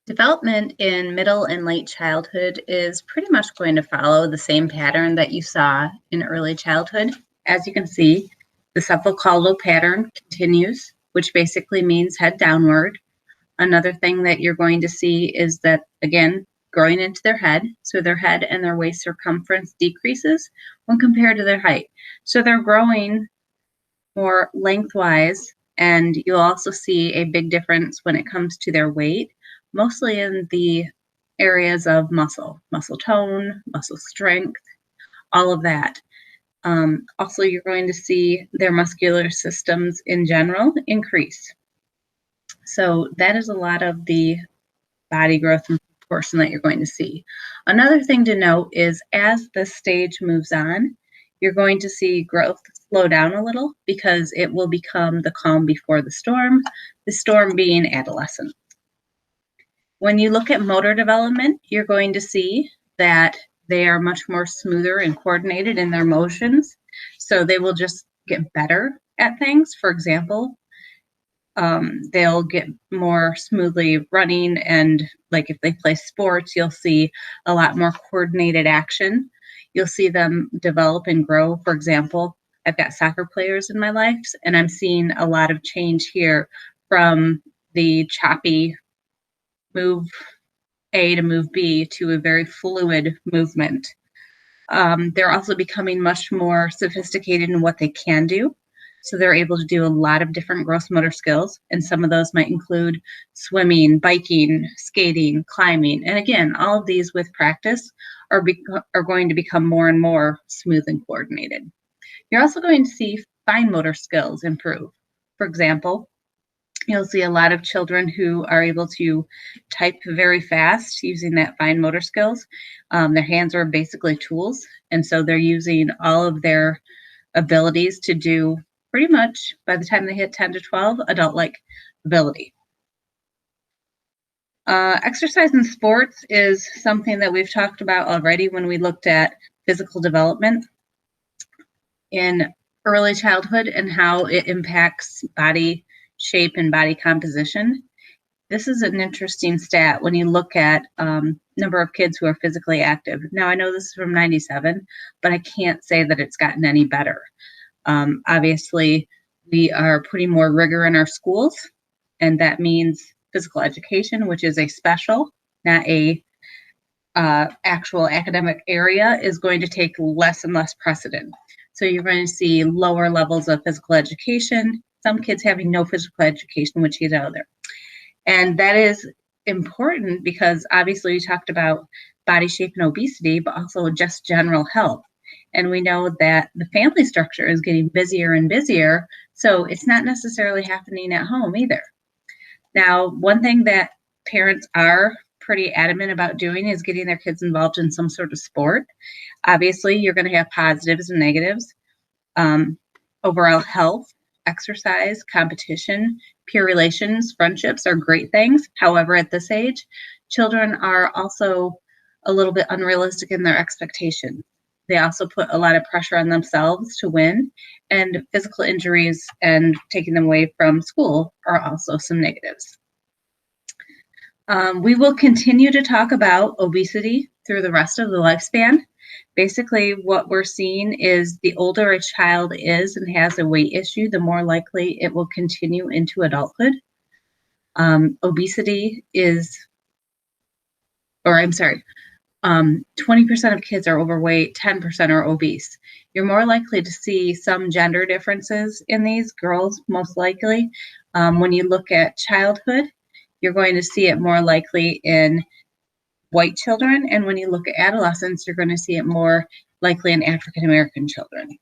Development in middle and late childhood is pretty much going to follow the same pattern that you saw in early childhood. As you can see, the cephalocaudal pattern continues, which basically means head downward. Another thing that you're going to see is that, again, growing into their head. So their head and their waist circumference decreases when compared to their height. So they're growing more lengthwise, and you'll also see a big difference when it comes to their weight, mostly in the areas of muscle tone, muscle strength, all of that. Also, you're going to see their muscular systems in general increase. So that is a lot of the body growth and proportion that you're going to see. Another thing to note is as the stage moves on, you're going to see growth slow down a little because it will become the calm before the storm being adolescence. When you look at motor development, you're going to see that they are much more smoother and coordinated in their motions. So they will just get better at things. For example, they'll get more smoothly running, and like if they play sports, you'll see a lot more coordinated action. You'll see them develop and grow. For example, I've got soccer players in my life, and I'm seeing a lot of change here from the choppy move A to move B to a very fluid movement. They're also becoming much more sophisticated in what they can do. So they're able to do a lot of different gross motor skills, and some of those might include swimming, biking, skating, climbing. And again, all of these with practice are going to become more and more smooth and coordinated. You're also going to see fine motor skills improve. For example, you'll see a lot of children who are able to type very fast using that fine motor skills. Their hands are basically tools, and so they're using all of their abilities to do pretty much, by the time they hit 10 to 12, adult-like ability. Exercise in sports is something that we've talked about already when we looked at physical development in early childhood and how it impacts body shape and body composition. This is an interesting stat when you look at number of kids who are physically active. Now, I know this is from 97, but I can't say that it's gotten any better. Obviously, we are putting more rigor in our schools, and that means physical education, which is a special, not a actual academic area, is going to take less and less precedent. So you're going to see lower levels of physical education, some kids having no physical education, which you know there. And that is important because obviously we talked about body shape and obesity, but also just general health. And we know that the family structure is getting busier and busier, so it's not necessarily happening at home either. Now, one thing that parents are pretty adamant about doing is getting their kids involved in some sort of sport. Obviously, you're going to have positives and negatives. Overall health, exercise, competition, peer relations, friendships are great things. However, at this age, children are also a little bit unrealistic in their expectations. They also put a lot of pressure on themselves to win, and physical injuries and taking them away from school are also some negatives. We will continue to talk about obesity through the rest of the lifespan. Basically, what we're seeing is the older a child is and has a weight issue, the more likely it will continue into adulthood. Obesity is, 20% of kids are overweight, 10% are obese. You're more likely to see some gender differences in these, girls most likely. When you look at childhood, you're going to see it more likely in white children, and when you look at adolescents, you're going to see it more likely in African American children.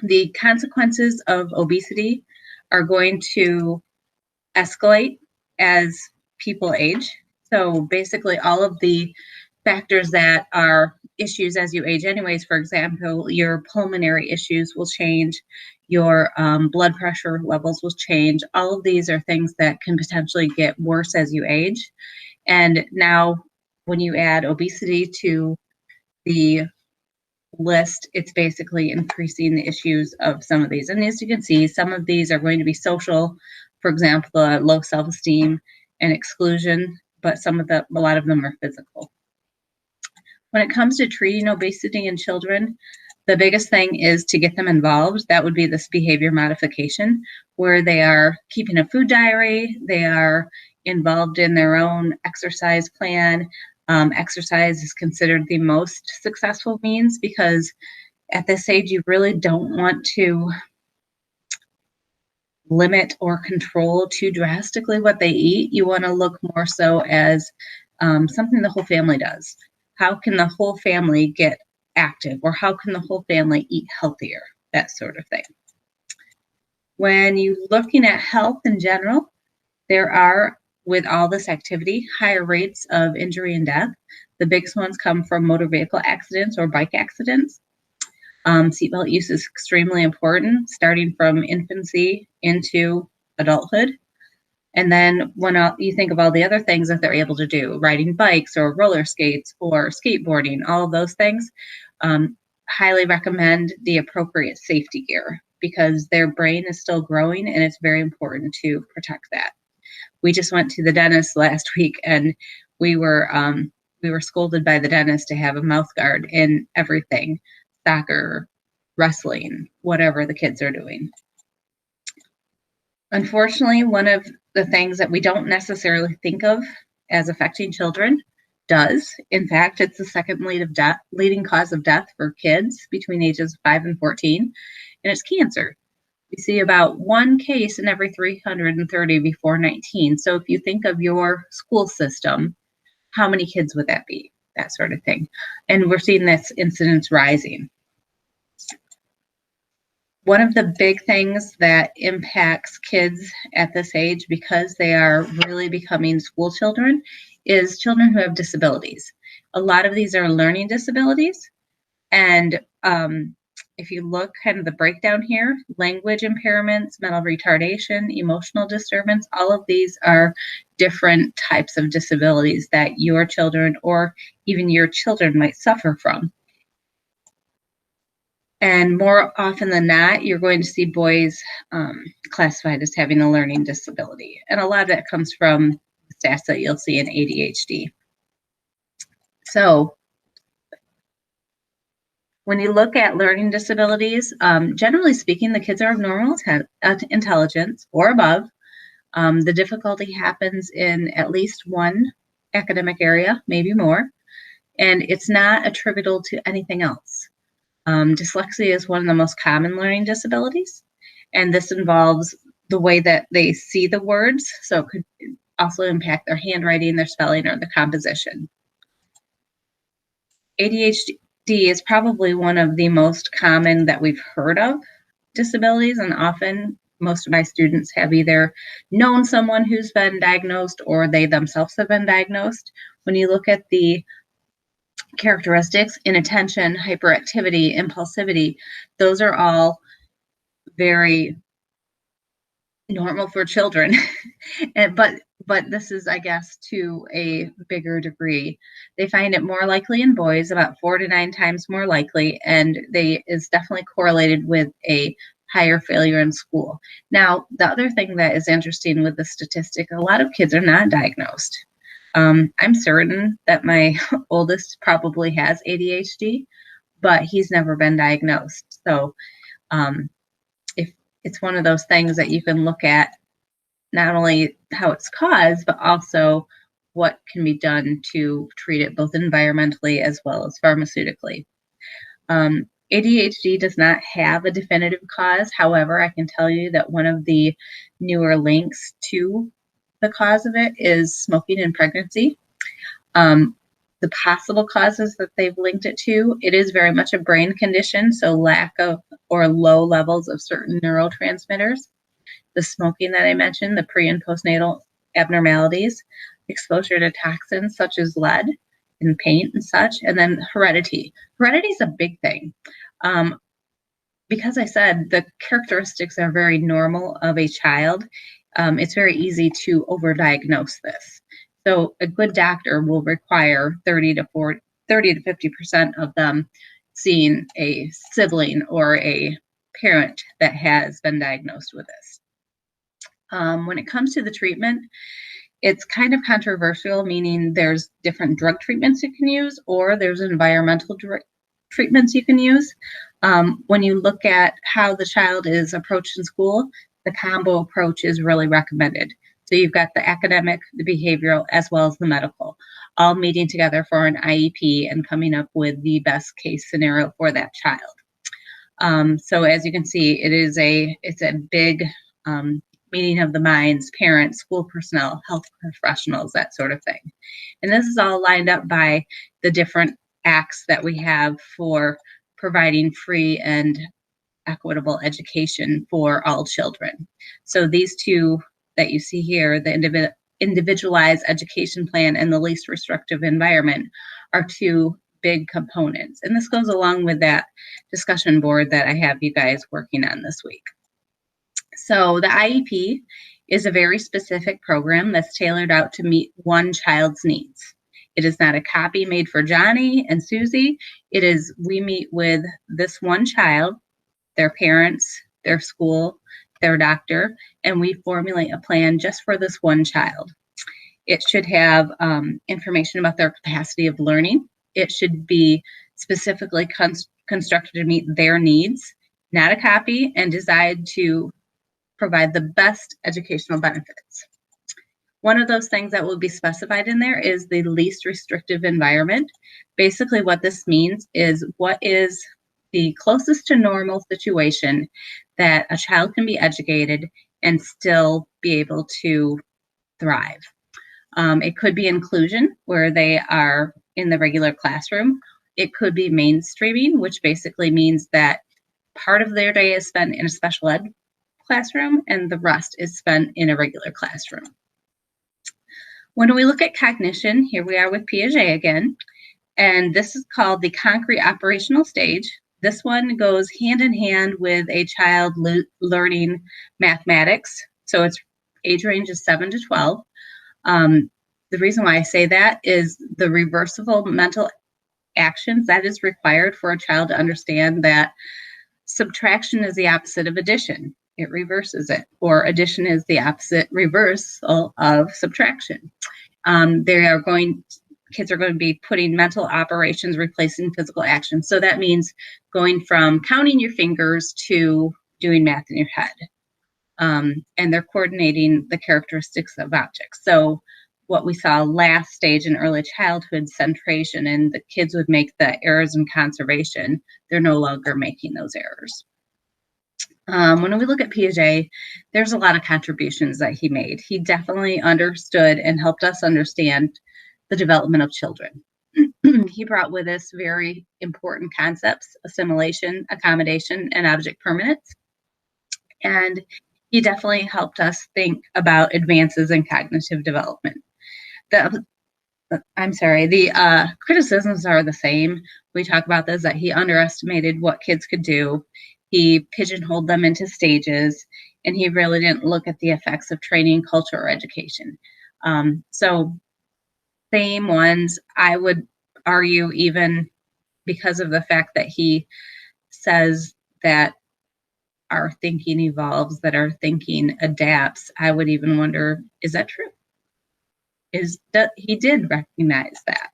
The consequences of obesity are going to escalate as people age. So basically all of the factors that are issues as you age anyways, for example, your pulmonary issues will change, your blood pressure levels will change. All of these are things that can potentially get worse as you age. And now when you add obesity to the list, it's basically increasing the issues of some of these. And as you can see, some of these are going to be social, for example, low self-esteem and exclusion, but a lot of them are physical. When it comes to treating obesity in children, the biggest thing is to get them involved. That would be this behavior modification, where they are keeping a food diary, they are involved in their own exercise plan. Exercise is considered the most successful means because at this age, you really don't want to limit or control too drastically what they eat. You want to look more so as something the whole family does. How can the whole family get active, or how can the whole family eat healthier? That sort of thing. When you're looking at health in general, there are, with all this activity, higher rates of injury and death. The biggest ones come from motor vehicle accidents or bike accidents. Seatbelt use is extremely important, starting from infancy into adulthood. And then when you think of all the other things that they're able to do, riding bikes or roller skates or skateboarding, all of those things, highly recommend the appropriate safety gear because their brain is still growing and it's very important to protect that. We just went to the dentist last week and we were scolded by the dentist to have a mouth guard in everything, soccer, wrestling, whatever the kids are doing. Unfortunately, one of the things that we don't necessarily think of as affecting children does. In fact, it's the second leading cause of death for kids between ages 5 and 14, and it's cancer. We see about one case in every 330 before 19. So if you think of your school system, how many kids would that be? That sort of thing. And we're seeing this incidence rising. One of the big things that impacts kids at this age, because they are really becoming school children, is children who have disabilities. A lot of these are learning disabilities. And if you look kind of the breakdown here, language impairments, mental retardation, emotional disturbance, all of these are different types of disabilities that your children or even your children might suffer from. And more often than not, you're going to see boys classified as having a learning disability. And a lot of that comes from the stats that you'll see in ADHD. So when you look at learning disabilities, generally speaking, the kids are of normal intelligence or above. The difficulty happens in at least one academic area, maybe more, and it's not attributable to anything else. Dyslexia is one of the most common learning disabilities, and this involves the way that they see the words, so it could also impact their handwriting, their spelling, or the composition. ADHD is probably one of the most common that we've heard of disabilities, and often most of my students have either known someone who's been diagnosed or they themselves have been diagnosed. When you look at the characteristics, inattention, hyperactivity, impulsivity, those are all very normal for children. But this is, I guess, to a bigger degree. They find it more likely in boys, about 4 to 9 times more likely, and is definitely correlated with a higher failure in school. Now, the other thing that is interesting with the statistic, a lot of kids are not diagnosed. I'm certain that my oldest probably has ADHD, but he's never been diagnosed. So if it's one of those things that you can look at not only how it's caused, but also what can be done to treat it both environmentally as well as pharmaceutically. ADHD does not have a definitive cause. However, I can tell you that one of the newer links to the cause of it is smoking and pregnancy. The possible causes that they've linked it to, it is very much a brain condition, so lack of or low levels of certain neurotransmitters. The smoking that I mentioned, the pre and postnatal abnormalities, exposure to toxins such as lead and paint and such, and then heredity. Heredity is a big thing. Because I said the characteristics are very normal of a child, it's very easy to overdiagnose this. So a good doctor will require 30 to 50% of them seeing a sibling or a parent that has been diagnosed with this. When it comes to the treatment, It's kind of controversial, meaning there's different drug treatments you can use, or there's environmental treatments you can use. When you look at how the child is approached in school, the combo approach is really recommended. So you've got the academic, the behavioral, as well as the medical, all meeting together for an IEP and coming up with the best case scenario for that child. So as you can see, it's a big meeting of the minds, parents, school personnel, health professionals, that sort of thing. And this is all lined up by the different acts that we have for providing free and equitable education for all children. So these two that you see here, the individualized education plan and the least restrictive environment, are two big components. And this goes along with that discussion board that I have you guys working on this week. So the IEP is a very specific program that's tailored out to meet one child's needs. It is not a copy made for Johnny and Susie. It is, we meet with this one child, their parents, their school, their doctor, and we formulate a plan just for this one child. It should have information about their capacity of learning. It should be specifically constructed to meet their needs, not a copy, and designed to provide the best educational benefits. One of those things that will be specified in there is the least restrictive environment. Basically what this means is what is the closest to normal situation that a child can be educated and still be able to thrive. It could be inclusion, where they are in the regular classroom. It could be mainstreaming, which basically means that part of their day is spent in a special ed classroom and the rest is spent in a regular classroom. When we look at cognition, here we are with Piaget again, and this is called the concrete operational stage. This one goes hand in hand with a child learning mathematics. So its age range is 7 to 12. The reason why I say that is the reversible mental actions that is required for a child to understand that subtraction is the opposite of addition. It reverses it, or addition is the opposite reversal of subtraction. Kids are going to be putting mental operations replacing physical actions. So that means going from counting your fingers to doing math in your head. And they're coordinating the characteristics of objects. So what we saw last stage in early childhood, centration, and the kids would make the errors in conservation, they're no longer making those errors. When we look at Piaget, there's a lot of contributions that he made. He definitely understood and helped us understand the development of children. He brought with us very important concepts: assimilation, accommodation, and object permanence. And he definitely helped us think about advances in cognitive development. The criticisms are the same. We talk about this, that he underestimated what kids could do. He pigeonholed them into stages, and he really didn't look at the effects of training, culture, or education. So same ones, I would argue, even because of the fact that he says that our thinking evolves, that our thinking adapts, I would even wonder, is that true? He did recognize that.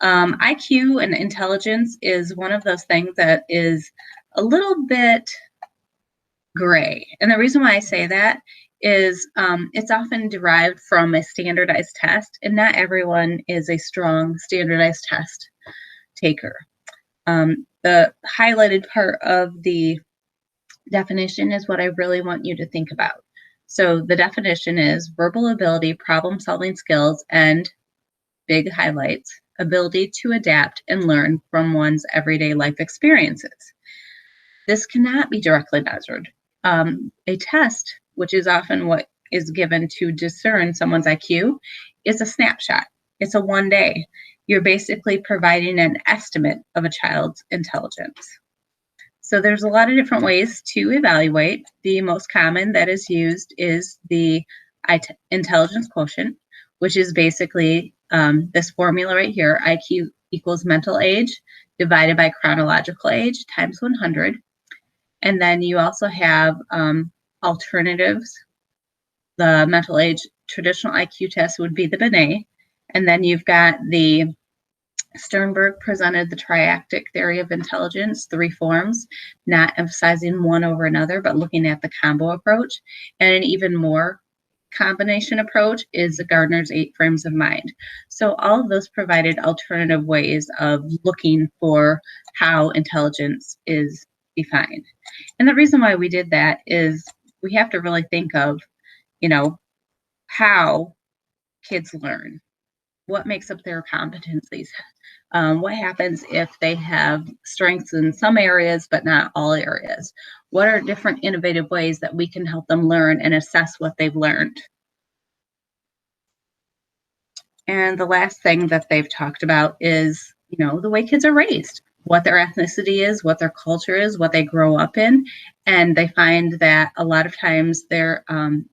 IQ and intelligence is one of those things that is a little bit gray. And the reason why I say that is it's often derived from a standardized test, and not everyone is a strong standardized test taker. The highlighted part of the definition is what I really want you to think about. So the definition is verbal ability, problem-solving skills, and big highlights, ability to adapt and learn from one's everyday life experiences. This cannot be directly measured. A test, which is often what is given to discern someone's IQ, is a snapshot. It's a one day. You're basically providing an estimate of a child's intelligence. So there's a lot of different ways to evaluate. The most common that is used is the intelligence quotient, which is basically this formula right here: IQ equals mental age divided by chronological age times 100. And then you also have alternatives the mental age traditional IQ test would be the Binet. And then you've got the Sternberg presented the triactic theory of intelligence, the reforms, not emphasizing one over another, but looking at the combo approach. And an even more combination approach is Gardner's 8 frames of mind. So all of those provided alternative ways of looking for how intelligence is defined. And the reason why we did that is we have to really think of, how kids learn. What makes up their competencies? What happens if they have strengths in some areas, but not all areas? What are different innovative ways that we can help them learn and assess what they've learned? And the last thing that they've talked about is, the way kids are raised, what their ethnicity is, what their culture is, what they grow up in. And they find that a lot of times there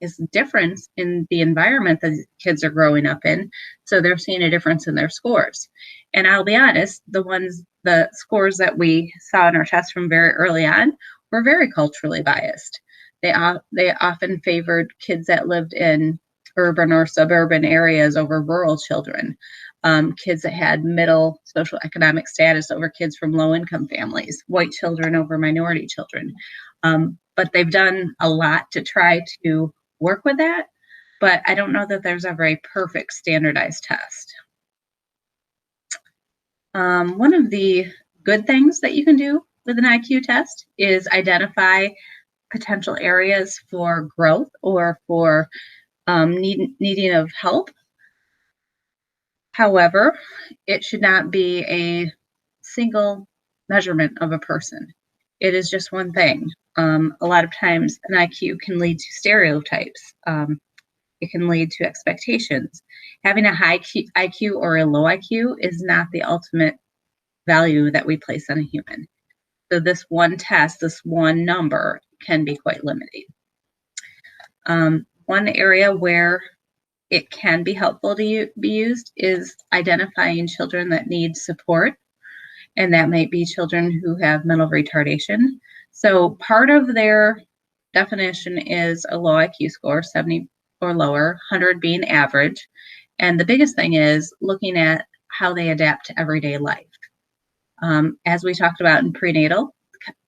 is a difference in the environment that kids are growing up in. So they're seeing a difference in their scores. And I'll be honest, the scores that we saw in our test from very early on were very culturally biased. They often favored kids that lived in urban or suburban areas over rural children, kids that had middle social economic status over kids from low income families, white children over minority children. But they've done a lot to try to work with that, but I don't know that there's ever a perfect standardized test. One of the good things that you can do with an IQ test is identify potential areas for growth or for needing of help. However, it should not be a single measurement of a person. It is just one thing. A lot of times an IQ can lead to stereotypes. It can lead to expectations. Having a high IQ or a low IQ is not the ultimate value that we place on a human. So this one test, this one number can be quite limiting. One area where it can be helpful to be used is identifying children that need support, and that might be children who have mental retardation. So part of their definition is a low IQ score, 70 or lower, 100 being average. And the biggest thing is looking at how they adapt to everyday life. As we talked about in prenatal,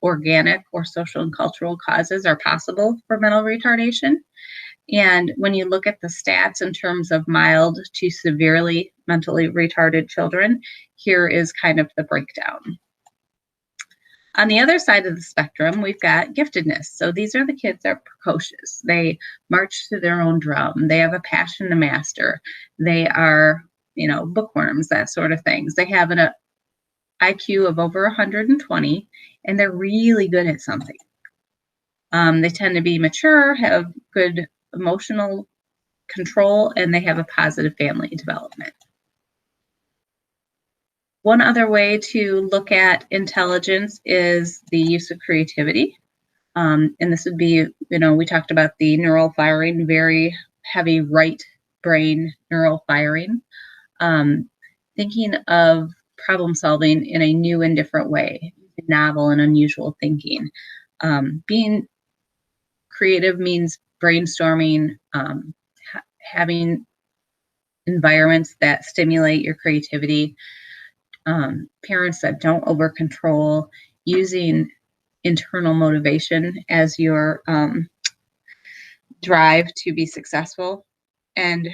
organic or social and cultural causes are possible for mental retardation. And when you look at the stats in terms of mild to severely mentally retarded children, here is kind of the breakdown. On the other side of the spectrum, we've got giftedness. So these are the kids that are precocious. They march to their own drum. They have a passion to master. They are, bookworms, that sort of things. They have an IQ of over 120, and they're really good at something. They tend to be mature, have good emotional control, and they have a positive family development. One other way to look at intelligence is the use of creativity. And this would be, we talked about the neural firing, very heavy right brain neural firing. Thinking of problem solving in a new and different way, novel and unusual thinking. Being creative means brainstorming, having environments that stimulate your creativity, parents that don't over control, using internal motivation as your drive to be successful. And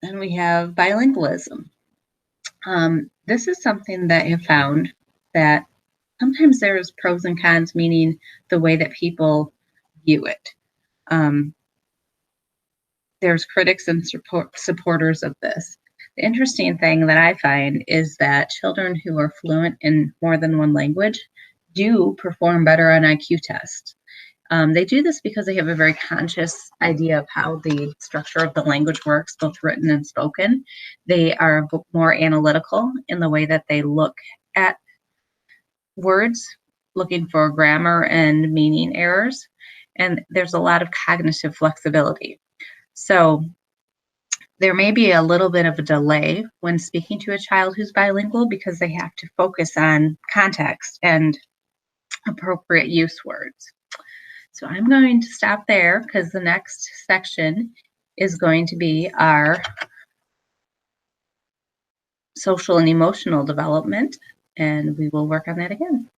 then we have bilingualism. This is something that I have found that sometimes there's pros and cons, meaning the way that people view it. There's critics and supporters of this. The interesting thing that I find is that children who are fluent in more than one language do perform better on IQ tests. They do this because they have a very conscious idea of how the structure of the language works, both written and spoken. They are more analytical in the way that they look at words, looking for grammar and meaning errors. And there's a lot of cognitive flexibility. So there may be a little bit of a delay when speaking to a child who's bilingual because they have to focus on context and appropriate use words. So I'm going to stop there because the next section is going to be our social and emotional development, and we will work on that again.